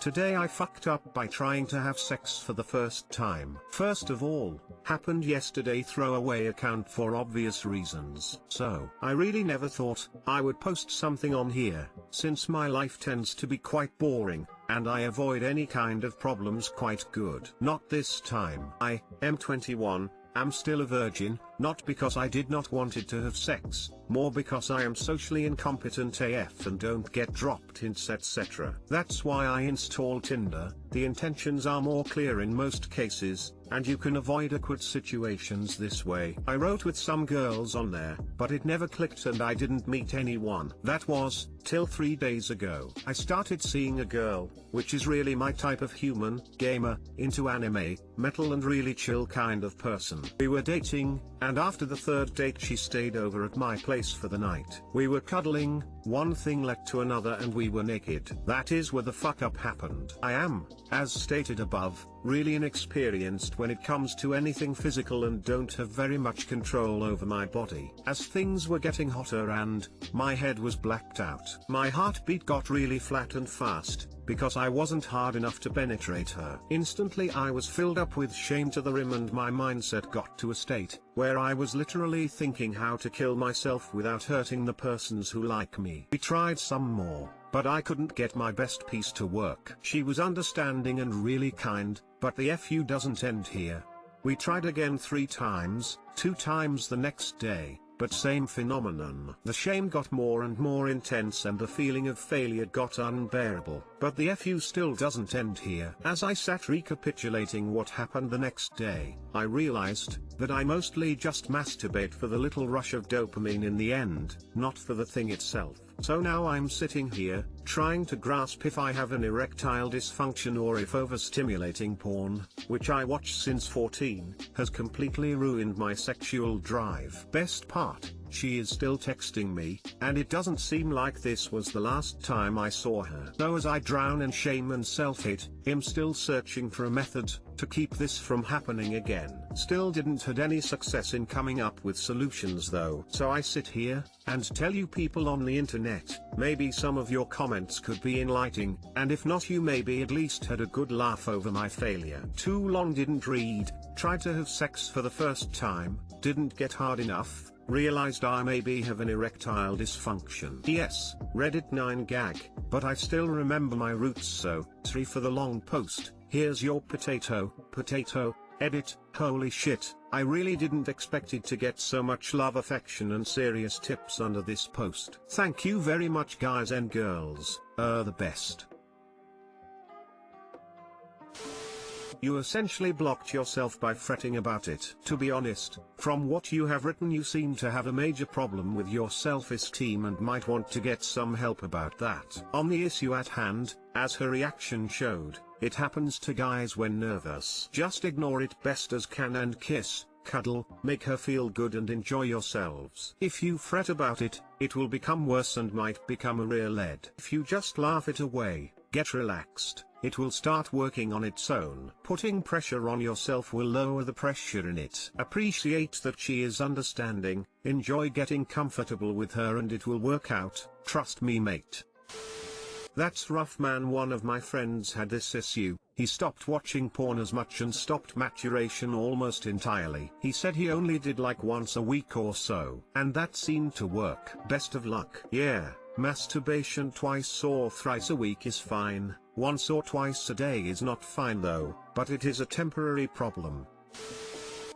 Today I fucked up by trying to have sex for the first time. First of all, happened yesterday, throwaway account for obvious reasons. So, I really never thought I would post something on here, since my life tends to be quite boring, and I avoid any kind of problems quite good. Not this time. I am 21, am still a virgin, not because I did not wanted to have sex, more because I am socially incompetent AF and don't get dropped hints etc. That's why I install Tinder. The intentions are more clear in most cases, and you can avoid awkward situations this way. I wrote with some girls on there, but it never clicked and I didn't meet anyone. That was, till 3 days ago. I started seeing a girl, which is really my type of human, gamer, into anime, metal and really chill kind of person. We were dating, and after the third date she stayed over at my place for the night. We were cuddling, one thing led to another and we were naked. That is where the fuck up happened. I am, as stated above, really inexperienced when it comes to anything physical and don't have very much control over my body. As things were getting hotter and my head was blacked out, my heartbeat got really flat and fast, because I wasn't hard enough to penetrate her. Instantly I was filled up with shame to the rim and my mindset got to a state where I was literally thinking how to kill myself without hurting the persons who like me. We tried some more, but I couldn't get my best piece to work. She was understanding and really kind, but the FU doesn't end here. We tried again 3 times, 2 times the next day, but same phenomenon. The shame got more and more intense and the feeling of failure got unbearable. But the FU still doesn't end here. As I sat recapitulating what happened the next day, I realized that I mostly just masturbate for the little rush of dopamine in the end, not for the thing itself. So now I'm sitting here, trying to grasp if I have an erectile dysfunction or if overstimulating porn, which I watch since 14, has completely ruined my sexual drive. Best part, she is still texting me, and it doesn't seem like this was the last time I saw her. So as I drown in shame and self-hate, I'm still searching for a method to keep this from happening again. Still didn't had any success in coming up with solutions though. So I sit here, and tell you people on the internet, maybe some of your comments could be enlightening, and if not you maybe at least had a good laugh over my failure. Too long didn't read, tried to have sex for the first time, didn't get hard enough, realized I maybe have an erectile dysfunction. Yes, Reddit 9 gag, but I still remember my roots, so, sorry for the long post. Here's your potato, edit. Holy shit, I really didn't expect it to get so much love, affection and serious tips under this post. Thank you very much guys and girls, the best. You essentially blocked yourself by fretting about it. To be honest, from what you have written you seem to have a major problem with your self-esteem and might want to get some help about that. On the issue at hand, as her reaction showed, it happens to guys when nervous. Just ignore it best as can and kiss, cuddle, make her feel good and enjoy yourselves. If you fret about it, it will become worse and might become a real lead. If you just laugh it away, get relaxed, it will start working on its own. Putting pressure on yourself will lower the pressure in it. Appreciate that she is understanding, enjoy getting comfortable with her and it will work out, trust me mate. That's rough man. One of my friends had this issue. He stopped watching porn as much and stopped maturation almost entirely. He said he only did like once a week or so, and that seemed to work. Best of luck. Yeah, masturbation twice or thrice a week is fine. Once or twice a day is not fine though, but it is a temporary problem.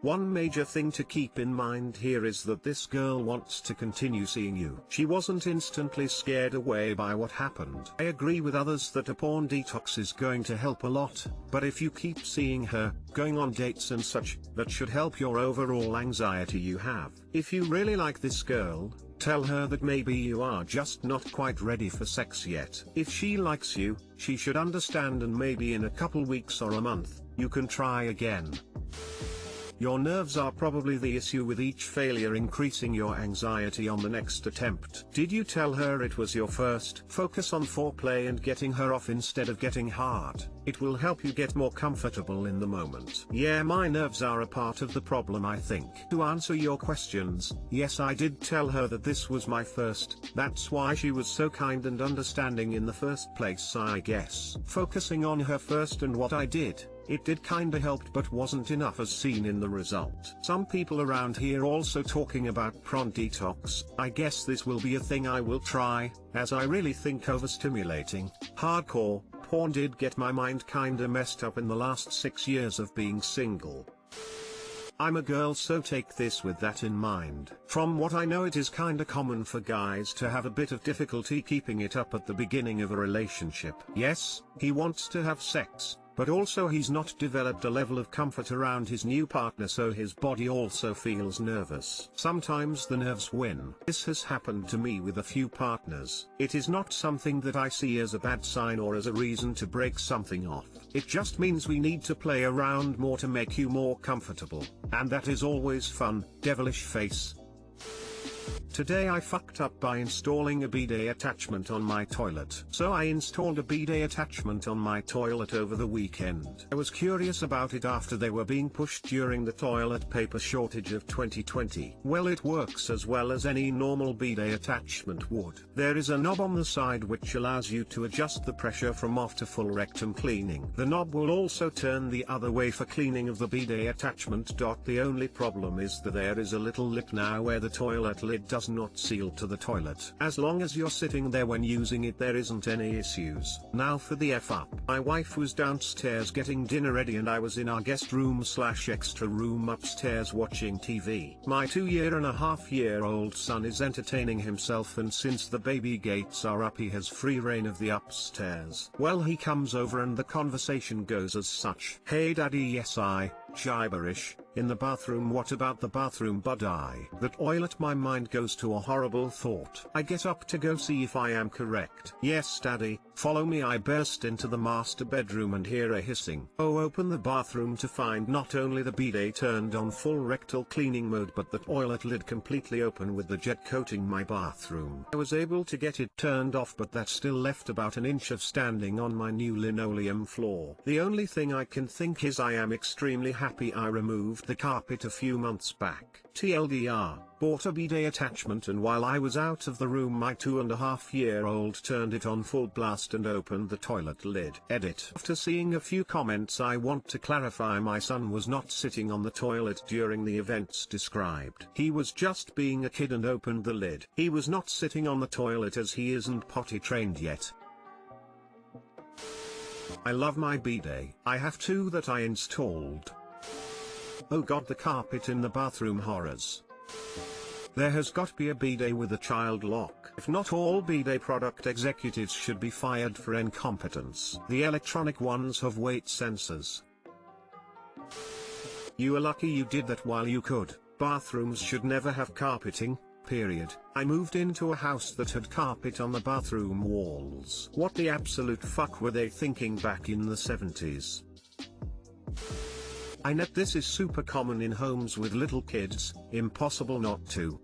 One major thing to keep in mind here is that this girl wants to continue seeing you. She wasn't instantly scared away by what happened. I agree with others that a porn detox is going to help a lot, but if you keep seeing her, going on dates and such, that should help your overall anxiety you have. If you really like this girl, tell her that maybe you are just not quite ready for sex yet. If she likes you, she should understand and maybe in a couple weeks or a month, you can try again. Your nerves are probably the issue, with each failure increasing your anxiety on the next attempt. Did you tell her it was your first? Focus on foreplay and getting her off instead of getting hard. It will help you get more comfortable in the moment. Yeah, my nerves are a part of the problem, I think. To answer your questions, yes, I did tell her that this was my first. That's why she was so kind and understanding in the first place, I guess. Focusing on her first and what I did, it did kinda helped but wasn't enough, as seen in the result. Some people around here also talking about prawn detox. I guess this will be a thing I will try, as I really think overstimulating, hardcore porn did get my mind kinda messed up in the last 6 years of being single. I'm a girl, so take this with that in mind. From what I know, it is kinda common for guys to have a bit of difficulty keeping it up at the beginning of a relationship. Yes, he wants to have sex, but also he's not developed a level of comfort around his new partner, so his body also feels nervous. Sometimes the nerves win. This has happened to me with a few partners. It is not something that I see as a bad sign or as a reason to break something off. It just means we need to play around more to make you more comfortable, and that is always fun. Devilish face. Today I fucked up by installing a bidet attachment on my toilet. So I installed a bidet attachment on my toilet over the weekend. I was curious about it after they were being pushed during the toilet paper shortage of 2020. Well, it works as well as any normal bidet attachment would. There is a knob on the side which allows you to adjust the pressure from off to full rectum cleaning. The knob will also turn the other way for cleaning of the bidet attachment. The only problem is that there is a little lip now where the toilet lid does not seal to the toilet. As long as you're sitting there when using it, there isn't any issues. Now for the F up. My wife was downstairs getting dinner ready and I was in our guest room / extra room upstairs watching TV. My 2.5-year-old son is entertaining himself, and since the baby gates are up, he has free reign of the upstairs. Well, he comes over and the conversation goes as such. Hey daddy, yes I, gibberish, in the bathroom. What about the bathroom, bud? The toilet. My mind goes to a horrible thought. I get up to go see if I am correct. Yes daddy, follow me. I burst into the master bedroom and hear a hissing. Oh, open the bathroom to find not only the bidet turned on full rectal cleaning mode, but the toilet lid completely open with the jet coating my bathroom. I was able to get it turned off, but that still left about an inch of standing on my new linoleum floor. The only thing I can think is I am extremely happy I removed the carpet a few months back. TLDR, bought a bidet attachment, and while I was out of the room, my 2.5-year-old turned it on full blast and opened the toilet lid. Edit. After seeing a few comments, I want to clarify my son was not sitting on the toilet during the events described. He was just being a kid and opened the lid. He was not sitting on the toilet as he isn't potty trained yet. I love my bidet. I have two that I installed. Oh god, the carpet in the bathroom, horrors. There has got to be a bidet with a child lock. If not, all bidet product executives should be fired for incompetence. The electronic ones have weight sensors. You are lucky you did that while you could. Bathrooms should never have carpeting, period. I moved into a house that had carpet on the bathroom walls. What the absolute fuck were they thinking back in the 70s? I net this is super common in homes with little kids, impossible not to.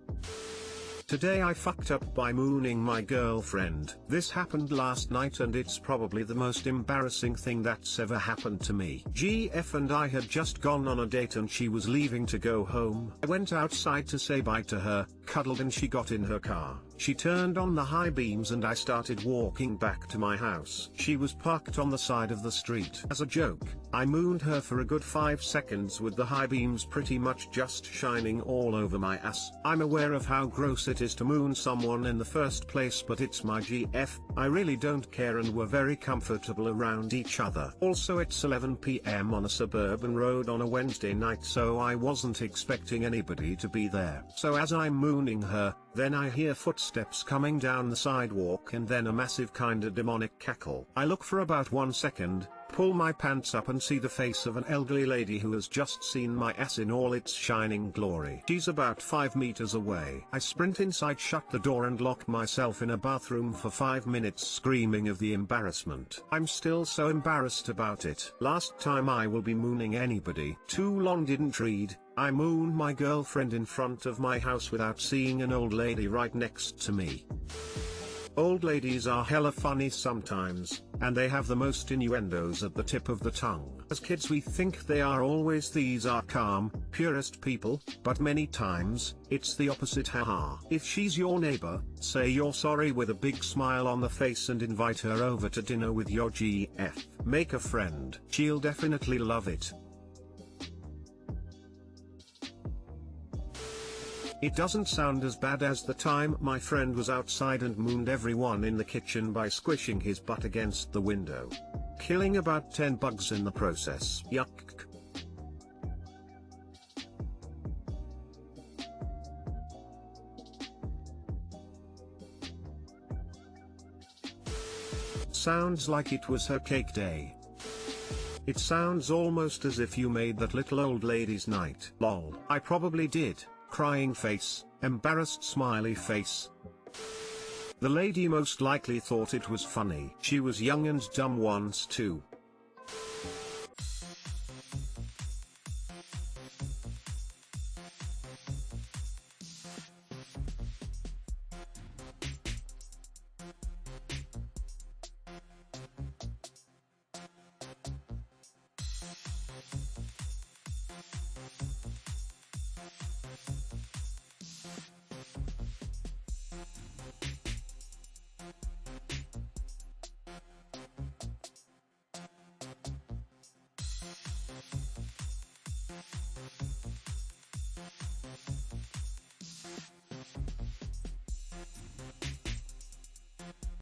Today I fucked up by mooning my girlfriend. This happened last night and it's probably the most embarrassing thing that's ever happened to me. GF and I had just gone on a date and she was leaving to go home. I went outside to say bye to her, cuddled, and she got in her car. She turned on the high beams and I started walking back to my house. She was parked on the side of the street. As a joke, I mooned her for a good 5 seconds with the high beams pretty much just shining all over my ass. I'm aware of how gross it is to moon someone in the first place, but it's my GF. I really don't care, and we're very comfortable around each other. Also, it's 11 PM on a suburban road on a Wednesday night, so I wasn't expecting anybody to be there. So as I'm mooning her, then I hear footsteps coming down the sidewalk and then a massive kinda demonic cackle. I look for about 1 second, pull my pants up and see the face of an elderly lady who has just seen my ass in all its shining glory. She's about 5 meters away. I sprint inside, shut the door and lock myself in a bathroom for 5 minutes screaming of the embarrassment. I'm still so embarrassed about it. Last time I will be mooning anybody. Too long didn't read. I mooned my girlfriend in front of my house without seeing an old lady right next to me. Old ladies are hella funny sometimes, and they have the most innuendos at the tip of the tongue. As kids we think they are always these are calm, purest people, but many times, it's the opposite haha. If she's your neighbor, say you're sorry with a big smile on the face and invite her over to dinner with your GF. Make a friend. She'll definitely love it. It doesn't sound as bad as the time my friend was outside and mooned everyone in the kitchen by squishing his butt against the window, killing about 10 bugs in the process. Yuck. Sounds like it was her cake day. It sounds almost as if you made that little old lady's night. Lol. I probably did. Crying face, embarrassed smiley face. The lady most likely thought it was funny. She was young and dumb once too.